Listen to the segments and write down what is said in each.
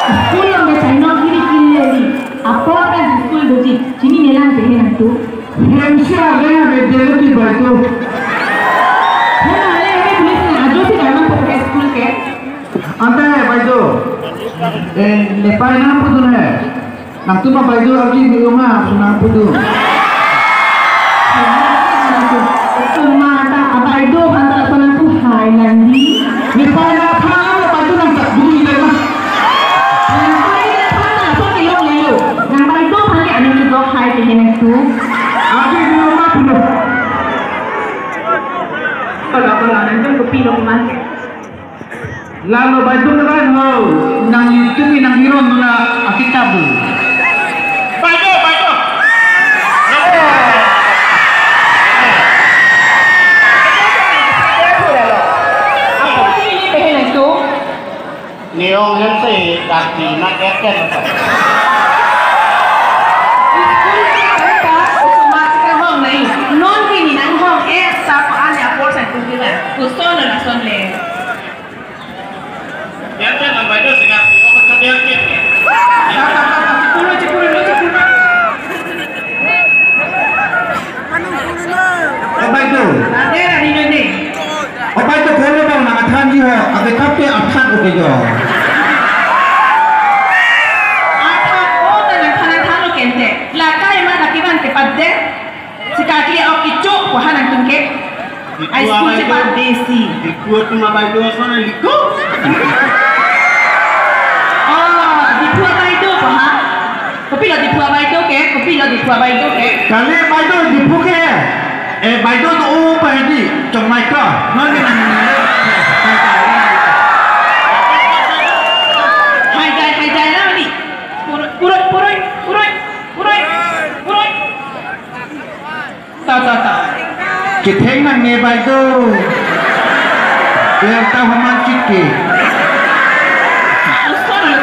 School yang macam nak kiri ni. Apa kan school doji? Sini nelang pehe tu. Hemsya ada beda di baju. Hei, ada pulis ni. Ajo si dalam pergi school ke? Ante baju. Lepas nak apa tu ni? Nak tu mah baju lagi di rumah. Nak apa tu? Cuma tak apa itu antara sana tu Highland. Lepas nak apa? Baju nak tak beli dah mah. Nampak itu hari anu juga high pehe tu. Abi di rumah tu. Kalau nanti kopi lo mana? Lalu baju tu kan nang YouTube ni nang hero tu lah akitab tu. Baju. Apa sih ini pehe tu? Neong yang saya kaki nak keken. Kusona na sonle. Yang tu nak baju sekarang kita kerja ni. Cipuru. Apa itu? Ada hari ni. Apa itu kalau bang nak athan je, ada kafe athan okey je. Athan nak than lo kente. Lakai mana lakiban tepat deh. Sekali ok icuk wahan tungke. Ice cream cepat desi. Ikut tu mah baju sana ikut. Oh, di Pulau Baidu apa ha? Kopi lo di Pulau Baidu ke? Kali baju di buke. Baju tu apa ni? Cuma mereka. Mana ni? Hai jai lah ni. Puroi. Tahu. Kita nak ni baju. Dia tahu macam ni.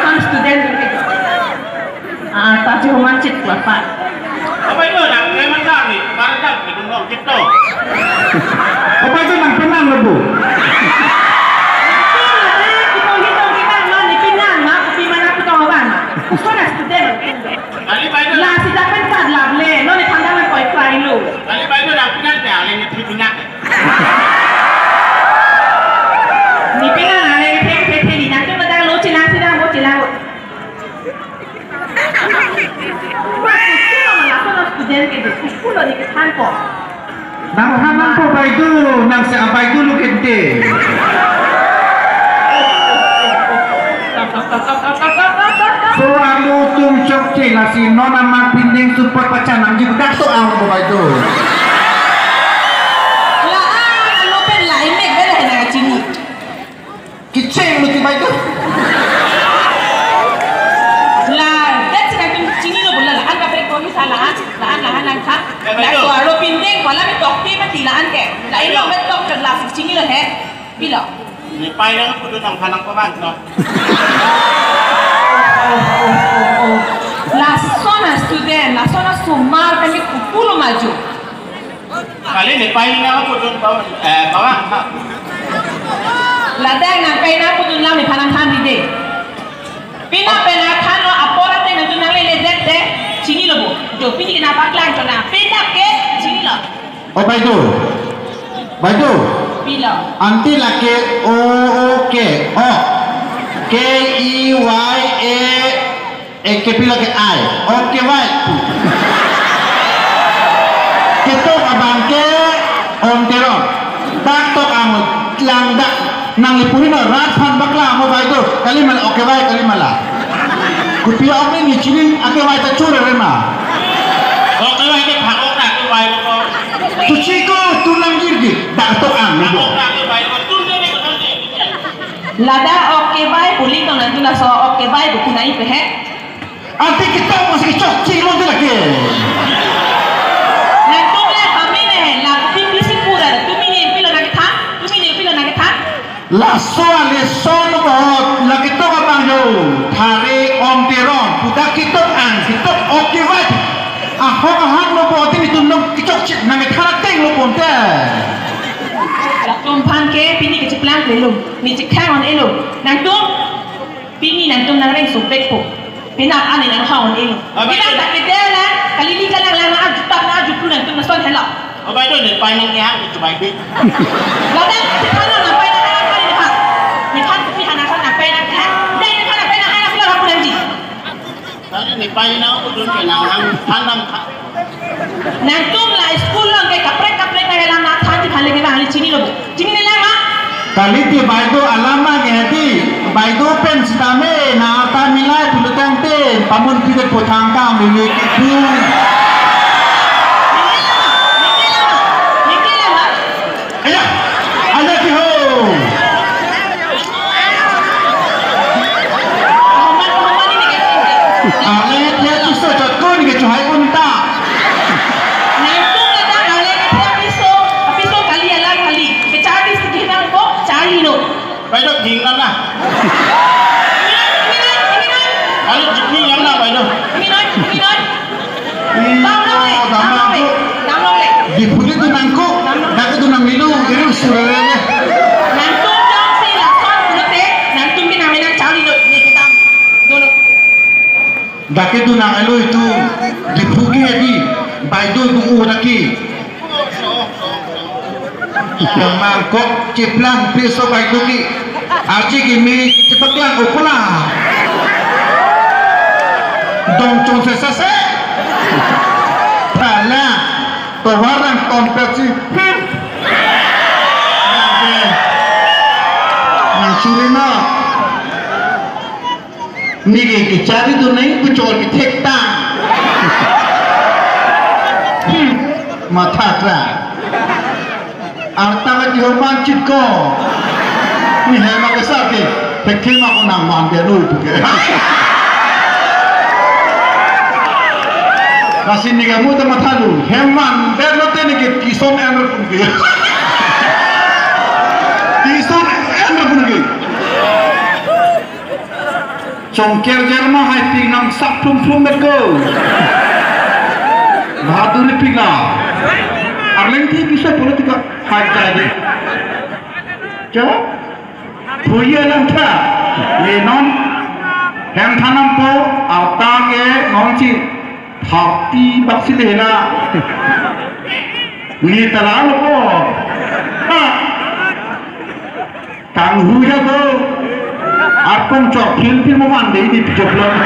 Kan student ni. Tapi human cit bapak. Apa itu nak memang dah ni. Baru dah kita ngomong kita. Apa itu nak penang lebu? Kali baju. Lah si dapat kad lable. Lo ni tanda man koi fly lo. Kali baju nak pindah dah lagi pindah. Ni pindah ada yang ni nak tu betul lo cina. Student ke school lo di kantor. Nang hanang po baju, nang sa baju lu kente. So alu tum chok che la si nona mak pinding support pacanang ji dak to ang po baju. Lo pen la imek bela hena cini. Kiceng lu ti baju. Lahan sa. Lalu aro pindeng wala may dokti matilaan ke. Lain lo may dokter lasik cini lo he. Bilo. Ni pai lang po doon ang hanang paman no. La zona student, la zona sumar kami kupulo maju. Kali ni pai lang po doon bawang. Ladang nang pena po doon lang ni panangkan di. Pina pena kano apora te nang tunang lele dete. Sini lo bu, do pini kena baklang cona. Pena ke sini lo. Oh baju. Bilo. Anti laki O K E Y A ke pila ke I. Okay right. Kita abang ke om terong. Tak tok ang langdak nang lipuhin rat pan bakla mo baju. Kali mal okay right kali mala. Kupia om ni cini okay right ta cura rema. Okay right ni phakok na tu pai ko. Tu ciko tu lang girgi. Tak tok ang. Phakok na tu pai ko tu ni ko ni. Lada oke bye puli kau nanti lah so oke bye buku naik pehe. Anti kita masih cok cilo tu lagi. Nanti lah kami ni lah pipi si pura. Tu mini pila nak thang. La soal son ko lagi to abang yo. Thare om teron. Puda kita ang kita oke bye. Ahok lo po tin itu nong cok cik nang thara teng lo ponte. Tumpan ke pini ke ceplang ke lu. Ni cekang on elu. Nanti Pini nantung nang reng supek po. Pina ani nang haun elo. Pina tak kita lah. Kali ni kalau lama aju tak na aju pun nantung nason helak. Apa itu nih paling yang itu baik deh. Lalu kita nak apa yang nak kali ni pak? Ni kan tapi anak kan apa yang nak? Dan ni kan apa yang nak nak apa lagi? Tadi nih paling yang udah kenangan tanam. Nantung lah school lang kay kaprek na lang na thati khale ke bahali chini lobo. Chini ni lama. Kali ti baido alama gehati baido pen sitame na ata milai tulutang ten pamun pidet potang kam lulu itu. Ayah, ayah kiho. Ayah dia tu sejak kau ni kecuali pun tak. Nantung lah dah ale ke piso kali ala kali. Ke cari sedih nang ko cari lo. Baik dong tinggal lah. Kali jepni yang lah baik dong. Ini noi. Download le. Di putih tu nangko, dah tu nang milu, ini surelnya. Nantung dong si lakon ulote. Nantung ke namanya cari lo. Ni kita dulu. Dah tu nang elu itu di putih di, baido tu uraki. Yang mangkok ciplang piso baido ki, arci kimi cepatlah ukula. Dong cung sesase. Pala, tawaran kompetisi. Yang surina. Nige kecari tu naik kucor kitekta. Mata terang. Arta ka dihoman chitko. Ni hema ka sake. Tekil ma ko nang man dia lui tu ke. Kasi ni kamu ta mathalu. Heman der lote ni ke kison ener pun ke. Kison ener pun ke. Chongker jerma hai pinang sak plum ko. Bahaduri pinga. Arleng ti bisa politika fight jadi. Coba, punya langkah, ye non, hem tanam po, awtang ye non si, thapti baksi lehna, ni talang po, kang huja po, apung cok film mo mandi di pijoklan.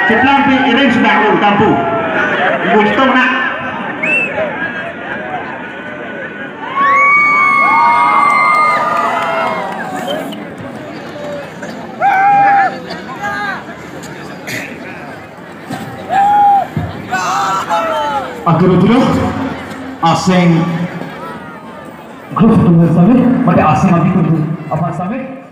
Ciplang pi iring sudah lu kampung. Gusto na. Akhirnya asing grup tu sampai, macam asing lagi tu apa sampai?